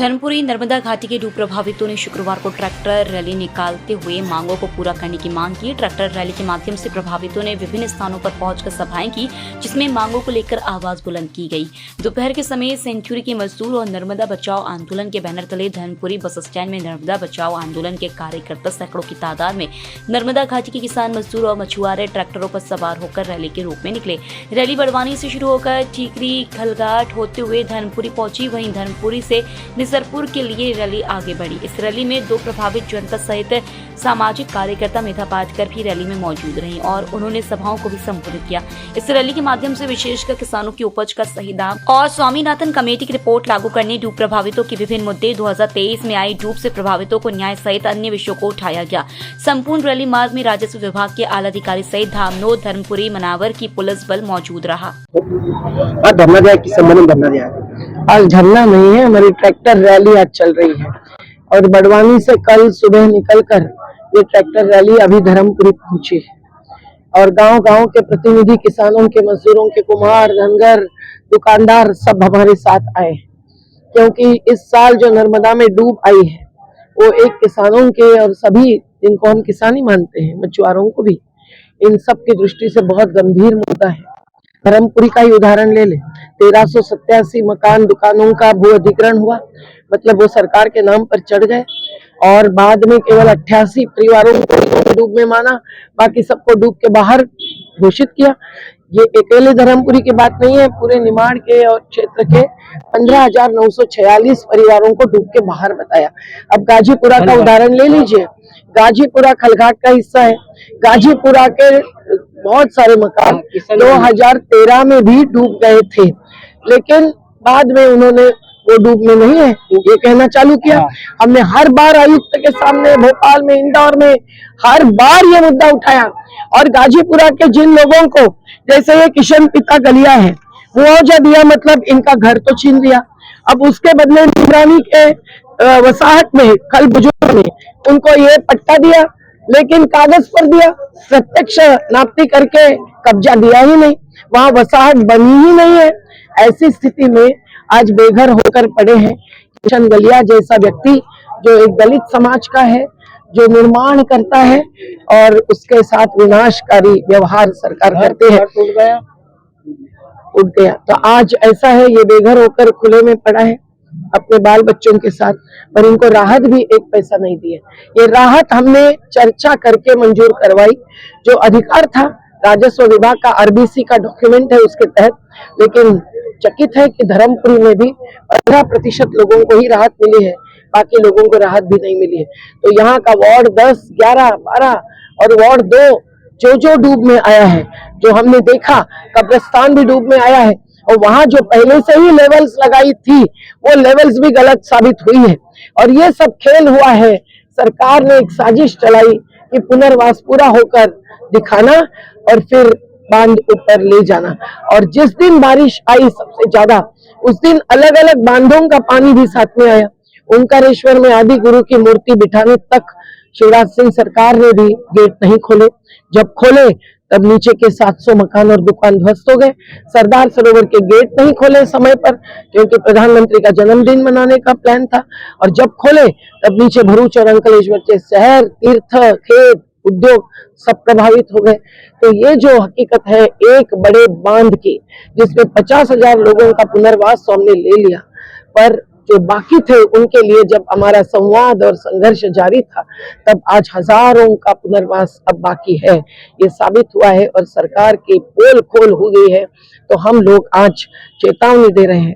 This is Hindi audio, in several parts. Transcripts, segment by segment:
धर्मपुरी नर्मदा घाटी के डूब प्रभावितों ने शुक्रवार को ट्रैक्टर रैली निकालते हुए मांगों को पूरा करने की मांग की। ट्रैक्टर रैली के माध्यम से प्रभावितों ने विभिन्न स्थानों पर पहुंचकर सभाएं की, जिसमें मांगों को लेकर आवाज बुलंद की गई। दोपहर के समय सेंचुरी के मजदूर और नर्मदा बचाओ आंदोलन के बैनर तले धर्मपुरी बस स्टैंड में नर्मदा बचाओ आंदोलन के कार्यकर्ता सैकड़ों की तादाद में नर्मदा घाटी के किसान, मजदूर और मछुआरे ट्रैक्टरों पर सवार होकर रैली के रूप में निकले। रैली बड़वानी से शुरू होकर ठीकरी खलघाट होते हुए धर्मपुरी पहुंची। वहीं धर्मपुरी से निसरपुर के लिए रैली आगे बढ़ी। इस रैली में दो प्रभावित जनता सहित सामाजिक कार्यकर्ता मेधा पाटकर भी रैली में मौजूद रहीं और उन्होंने सभाओं को भी संबोधित किया। इस रैली के माध्यम से विशेषकर किसानों की उपज का सही दाम और स्वामीनाथन कमेटी की रिपोर्ट लागू करने, डूब प्रभावितों के विभिन्न मुद्दे, 2023 में आई डूब से प्रभावितों को न्याय सहित अन्य विषयों को उठाया गया। संपूर्ण रैली मार्ग में राजस्व विभाग के आला अधिकारी सहित धामनोद, धर्मपुरी, मनावर की पुलिस बल मौजूद रहा। आज धरना नहीं है, हमारी ट्रैक्टर रैली आज चल रही है और बड़वानी से कल सुबह निकलकर ये ट्रैक्टर रैली अभी धर्मपुरी पहुंची है और गांव-गांव के प्रतिनिधि, किसानों के, मजदूरों के, कुम्हार, धनगर, दुकानदार सब हमारे साथ आए, क्योंकि इस साल जो नर्मदा में डूब आई है वो एक किसानों के और सभी जिनको हम किसान ही मानते हैं, मछुआरों को भी, इन सब की दृष्टि से बहुत गंभीर मुद्दा है। धर्मपुरी का ही उदाहरण ले ले, 1387 मकान, दुकानों का भू अधिग्रहण हुआ, मतलब वो सरकार के नाम पर चढ़ गए और बाद में केवल 88 परिवारों को डूब में माना, बाकी सबको डूब के बाहर घोषित किया। ये अकेले धर्मपुरी की बात नहीं है, पूरे निमाड़ के और क्षेत्र के 15,946 परिवारों को डूब के बाहर बताया। अब गाजीपुरा का उदाहरण ले लीजिए, गाजीपुरा खलघाट का हिस्सा है। गाजीपुरा के बहुत सारे मकान 2013 में भी डूब गए थे, लेकिन बाद में उन्होंने वो डूब में नहीं है ये कहना चालू किया। हमने हर बार आयुक्त के सामने, भोपाल में, इंदौर में हर बार ये मुद्दा उठाया और गाजीपुरा के जिन लोगों को, जैसे ये किशन पिता गलिया है, मुआवजा दिया, मतलब इनका घर तो छीन लिया, अब उसके बदले निगरानी के वसाहत में, कल बुजुर्ग में उनको ये पट्टा दिया, लेकिन कागज पर दिया, प्रत्यक्ष नापती करके कब्जा दिया ही नहीं, वहां वसाहत बनी ही नहीं है। ऐसी स्थिति में आज बेघर होकर पड़े हैं किशन गलिया जैसा व्यक्ति, जो एक दलित समाज का है, जो निर्माण करता है और उसके साथ विनाशकारी व्यवहार सरकार करते हैं। उठ गया तो आज ऐसा है, ये बेघर होकर खुले में पड़ा है अपने बाल बच्चों के साथ, पर इनको राहत भी एक पैसा नहीं दी है। ये राहत हमने चर्चा करके मंजूर करवाई, जो अधिकार था राजस्व विभाग का, आरबीसी का डॉक्यूमेंट है उसके तहत, लेकिन चकित है कि धर्मपुरी में भी 15% लोगों को ही राहत मिली है, बाकी लोगों को राहत भी नहीं मिली है। तो यहाँ का वार्ड 10, 11, 12 और वार्ड 2 जो डूब में आया है, जो हमने देखा कब्रिस्तान भी डूब में आया है, और वहां जो पहले से ही लेवल्स लगाई थी वो लेवल्स भी गलत साबित हुई है। और ये सब खेल हुआ है, सरकार ने एक साजिश चलाई कि पुनर्वास पूरा होकर दिखाना और फिर बांध ऊपर ले जाना। और जिस दिन बारिश आई सबसे ज्यादा, उस दिन अलग अलग बांधों का पानी भी साथ में आया। ओंकारेश्वर में आदि गुरु की मूर्ति बिठाने तक शिवराज सिंह सरकार ने भी गेट नहीं खोले, जब खोले तब नीचे के 700 मकान और दुकान ध्वस्त हो गए। सरदार सरोवर के गेट नहीं खोले समय पर, क्योंकि प्रधानमंत्री का जन्मदिन मनाने का प्लान था, और जब खोले तब नीचे भरूच और अंकलेश्वर के शहर, तीर्थ, खेत, उद्योग सब प्रभावित हो गए। तो ये जो हकीकत है एक बड़े बांध की, जिसमें 50,000 लोगों का पुनर्वास तो हमने ले लिया, पर जो बाकी थे उनके लिए जब हमारा संवाद और संघर्ष जारी था, तब आज हजारों का पुनर्वास अब बाकी है। ये साबित हुआ है और सरकार की पोल खोल हो गई है। तो हम लोग आज चेतावनी दे रहे हैं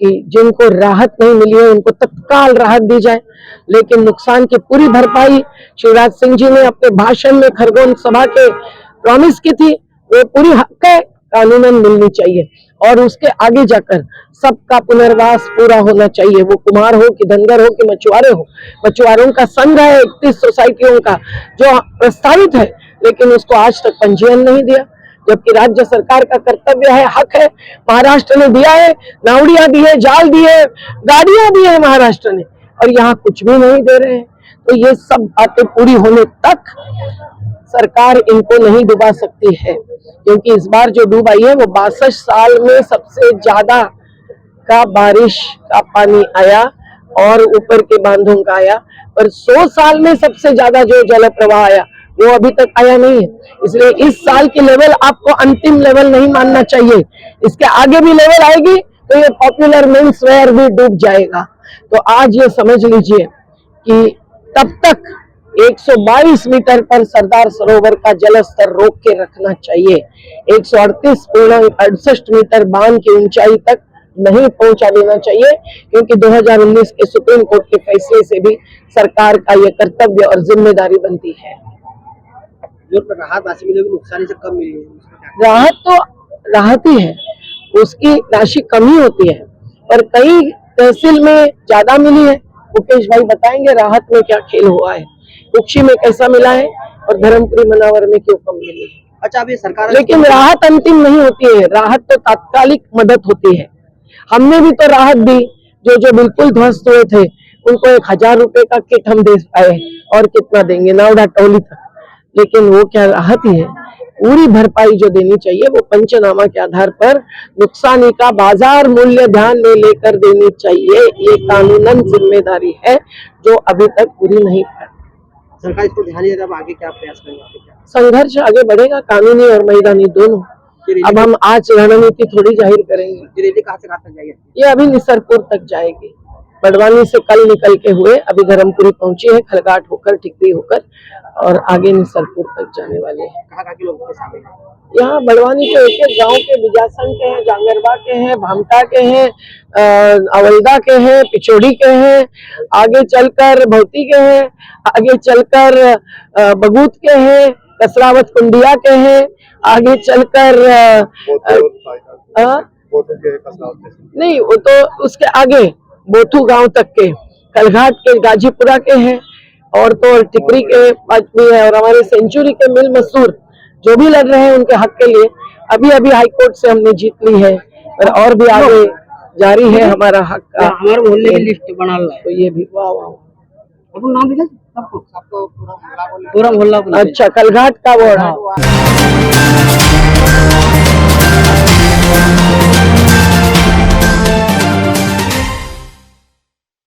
कि जिनको राहत नहीं मिली है उनको तत्काल राहत दी जाए, लेकिन नुकसान की पूरी भरपाई शिवराज सिंह जी ने अपने भाषण में खरगोन सभा के प्रॉमिस की थी, वो पूरी हक है, कानूनन मिलनी चाहिए। और उसके आगे जाकर सबका पुनर्वास पूरा होना चाहिए, वो कुम्हार हो कि धनगर हो कि मछुआरे हो। मछुआरों का संघ है 31 सोसाइटियों का जो प्रस्तावित है, लेकिन उसको आज तक पंजीयन नहीं दिया, जबकि राज्य सरकार का कर्तव्य है, हक है। महाराष्ट्र ने दिया है, नावड़ियां दी है, जाल दी है, गाड़ियां दी है महाराष्ट्र ने, और यहाँ कुछ भी नहीं दे रहे हैं। तो ये सब बातें पूरी होने तक सरकार इनको नहीं डुबा सकती है, क्योंकि इस बार जो डूब आई है वो 62 साल में सबसे ज्यादा का बारिश का पानी आया और ऊपर के बांधों का आया, पर 100 साल में सबसे ज्यादा जो जल प्रवाह आया वो अभी तक आया नहीं है। इसलिए इस साल की लेवल आपको अंतिम लेवल नहीं मानना चाहिए, इसके आगे भी लेवल आएगी तो ये पॉपुलर मेंस वेयर भी डूब जाएगा। तो आज ये समझ लीजिए कि तब तक 122 मीटर पर सरदार सरोवर का जल स्तर रोक के रखना चाहिए। 138.68 मीटर बांध की ऊंचाई तक नहीं पहुंचा देना चाहिए, क्योंकि 2019 के सुप्रीम कोर्ट के फैसले से भी सरकार का यह कर्तव्य और जिम्मेदारी बनती है। जो राहत राशि मिलेगी नुकसान से कम मिली है, राहत तो राहत ही है, उसकी राशि कम ही होती है, पर कई तहसील में ज्यादा मिली है। मुकेश भाई बताएंगे राहत में क्या खेल हुआ है, कुक्षी में कैसा मिला है और धर्मपुरी मनावर में क्यों कम मिली है। अच्छा अभी सरकार, लेकिन राहत अंतिम नहीं होती है, राहत तो तात्कालिक मदद होती है। हमने भी तो राहत दी, जो बिल्कुल ध्वस्त हुए थे उनको 1000 रुपए का किट हम दे पाए, और कितना देंगे नावड़ा टोली तक। लेकिन वो क्या राहत ही है, पूरी भरपाई जो देनी चाहिए वो पंचनामा के आधार पर नुकसानी का बाजार मूल्य ध्यान में लेकर देनी चाहिए। ये कानूनन जिम्मेदारी है जो अभी तक पूरी नहीं है। सरकार इसको ध्यान नहीं देगा, आगे क्या प्रयास करेंगे? संघर्ष आगे बढ़ेगा, कानूनी और मैदानी दोनों। अब हम आज रणनीति थोड़ी जाहिर करेंगे। रैली कहाँ से कहाँ तक जाएगी? ये अभी निसरपुर तक जाएगी, बड़वानी से कल निकल के हुए अभी धर्मपुरी पहुंची है, खलघाट होकर टिकरी होकर और आगे निसरपुर तक जाने वाले हैं। कहाँ के लोग शामिल हैं? यहाँ बड़वानी के एक एक गाँव के, बिजासन के हैं, जांगरबा के हैं, भामटा के हैं, अवलदा के हैं, पिछोड़ी के हैं, आगे चलकर भौती के हैं, आगे चलकर बगूत के हैं, कसरावत कुंडिया के हैं, आगे चलकर नहीं वो तो उसके आगे बोथू गांव तक के, कलघाट के, गाजीपुरा के हैं, और तो टिकरी के भी है, और हमारे सेंचुरी के मिल मसूर जो भी लड़ रहे हैं उनके हक के लिए अभी हाईकोर्ट से हमने जीत ली है, और भी आगे जारी है हमारा हक का। हमारे मोहल्ले की लिस्ट बना ला है, तो ये भी वाह वाह, नाम लिखा सबको पूरा मोहल्ला। अच्छा कलघाट का वार्ड।